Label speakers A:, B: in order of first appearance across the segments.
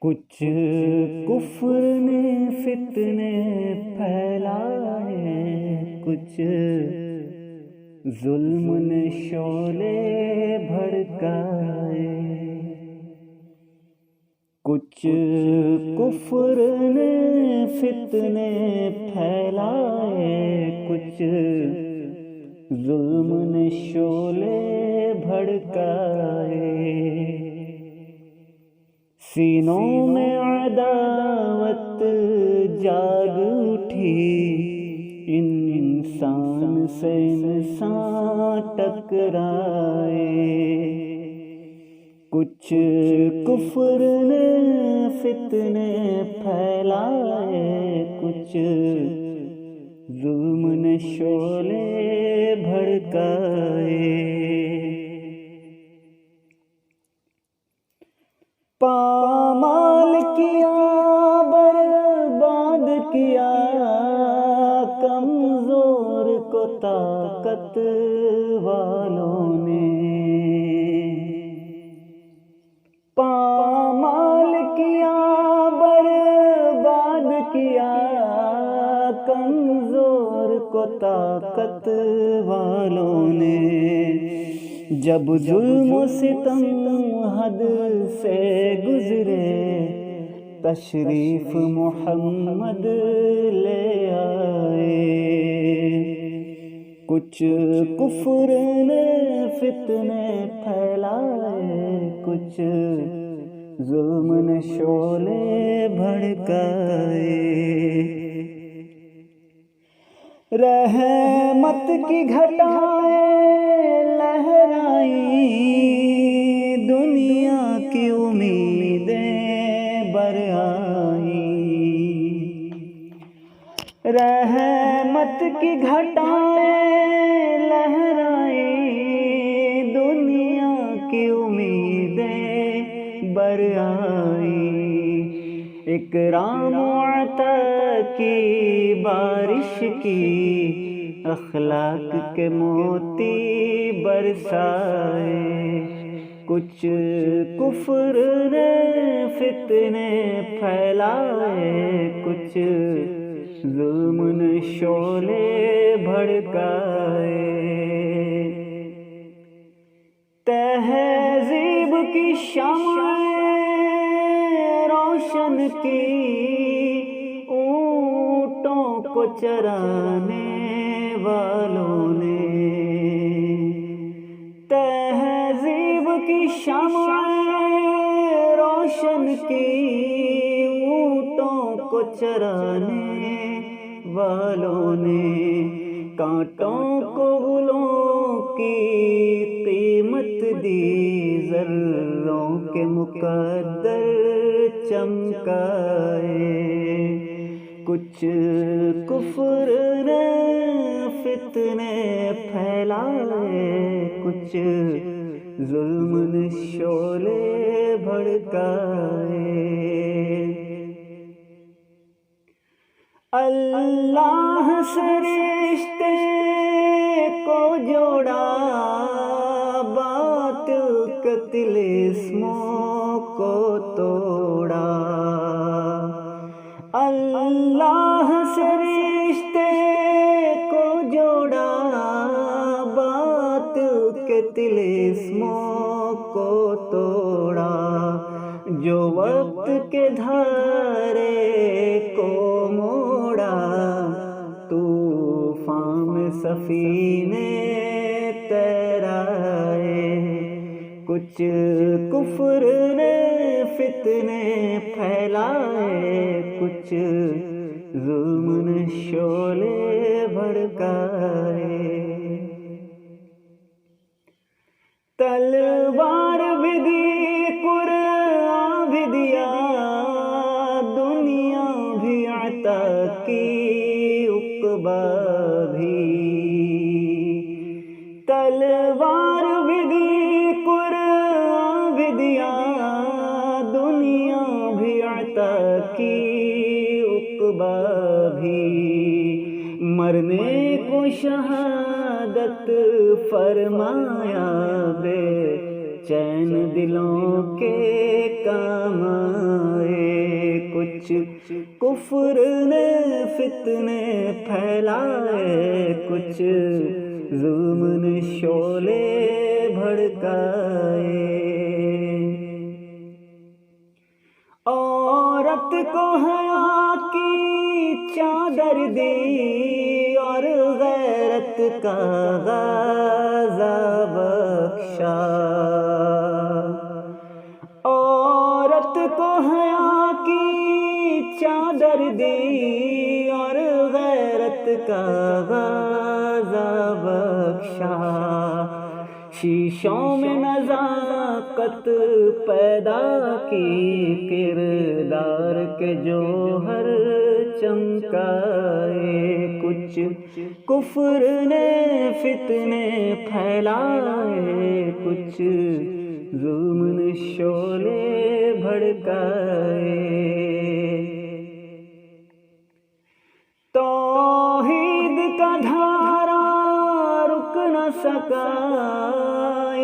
A: کچھ کفر نے فتنے پھیلائے، کچھ ظلم نے شعلے بھڑکائے، کچھ کفر نے فتنے پھیلائے، کچھ ظلم نے شعلے بھڑکائے، سینوں میں عداوت جاگ اٹھی، انسان سے انسان ٹکرائے، کچھ کفر نے فتنے پھیلائے، کچھ ظلم نے شعلے بھڑکائے، پامال کیا برباد کیا کمزور کو طاقت والوں نے، پامال کیا برباد کیا کمزور کو طاقت والوں نے، جب ظلم و ستم حد سے گزرے تشریف محمد لے آئے، کچھ کفر نے فتنے پھیلائے، کچھ ظلم نے شعلے بھڑکائے، رحمت کی گھٹائیں لہرائیں، دنیا کی امیدیں برآئیں، رحمت کی گھٹائیں لہرائیں، دنیا کی امیدیں برآئیں، اکرام و عطا کی بارش کی، اخلاق کے موتی برسائے، کچھ کفر نے فتنے پھیلائے، کچھ ظلم نے شعلے بھڑکائے، تہذیب کی شمعیں روشن کی، اونٹوں کو چرانے والوں نے، تہذیب کی شمعیں روشن کی، اونٹوں کو چرانے والوں نے، کانٹوں کو گلوں کی قیمت دی، ذروں کے مقدر چمکائے، کچھ کفر نے فتنے پھیلائے، کچھ ظلم نے شعلے بھڑکائے، اللہ سے رشتے کو جوڑا، باطل کے طلسموں کو توڑا، اللہ سے رشتے کو جوڑا، باطل کے طلسموں کو توڑا، جو وقت کے دھارے کو موڑا، طوفان میں سفینے تیرائے، کچھ کفر نے فتنے پھیلائے، کچھ ظلم نے شعلے بھڑکائے، تلوار بھی دی، قرآن بھی دیا، دنیا بھی عطا کی، عقبہ بھی، تلوار بھی دی، قرآن بھی دیا، دنیا بھی عطا کی، عقبہ بھی، مرنے کو شہادت فرمایا، بے چین دلوں کے کام آئے، کچھ کفر نے فتنے پھیلائے، کچھ ظلم نے شعلے بھڑکائے۔ عورت کو حیا کی چادر دی اور غیرت کا غازہ بخشا، عورت کو حیا کی چادر دی اور غیرت کا غازہ بخشا، شیشوں میں نزاکت پیدا کی، کردار کے جوہر چمکائے، کچھ کفر نے فتنے پھیلائے، کچھ ظلم نے شعلے بھڑکائے۔ توحید کا دھارا رک نہ سکا،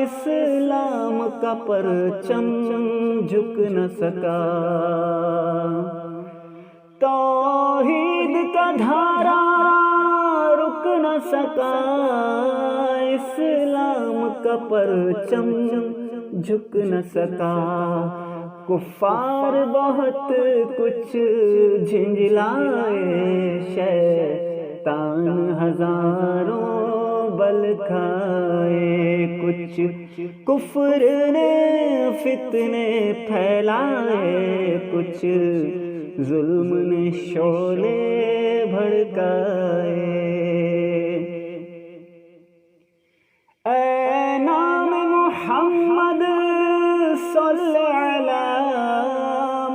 A: اسلام کا پرچم جھک نہ سکا، توحید کا دھارا رک نہ سکا، اسلام کا پرچم جھک نہ سکا، کفار بہت کچھ جھنجھلائے، شیطان ہزاروں بل کھائے، کچھ کفر نے فتنے پھیلائے، کچھ ظلم نے شعلے بھڑکائے۔ اے نام محمد صلی علی،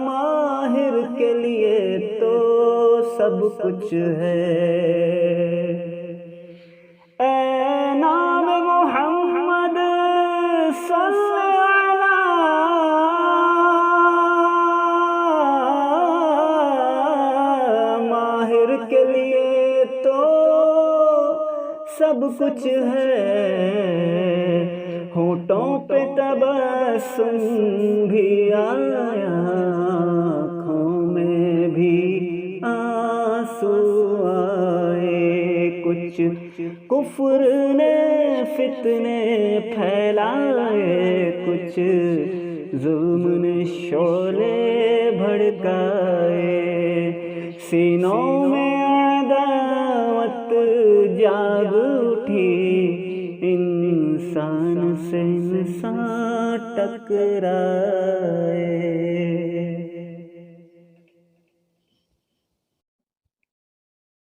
A: ماہر کے لیے تو سب کچھ ہے، اے نام محمد صلی علی، ماہر کے لیے تو سب کچھ ہے، ہونٹوں پہ تبسم بھی آیا، آنکھوں میں بھی آنسو آئے، کچھ کفر نے فتنے پھیلائے، کچھ ظلم نے شعلے بھڑکائے، سینوں میں عداوت جاگ اٹھی، انسان سے انسان ٹکرائے۔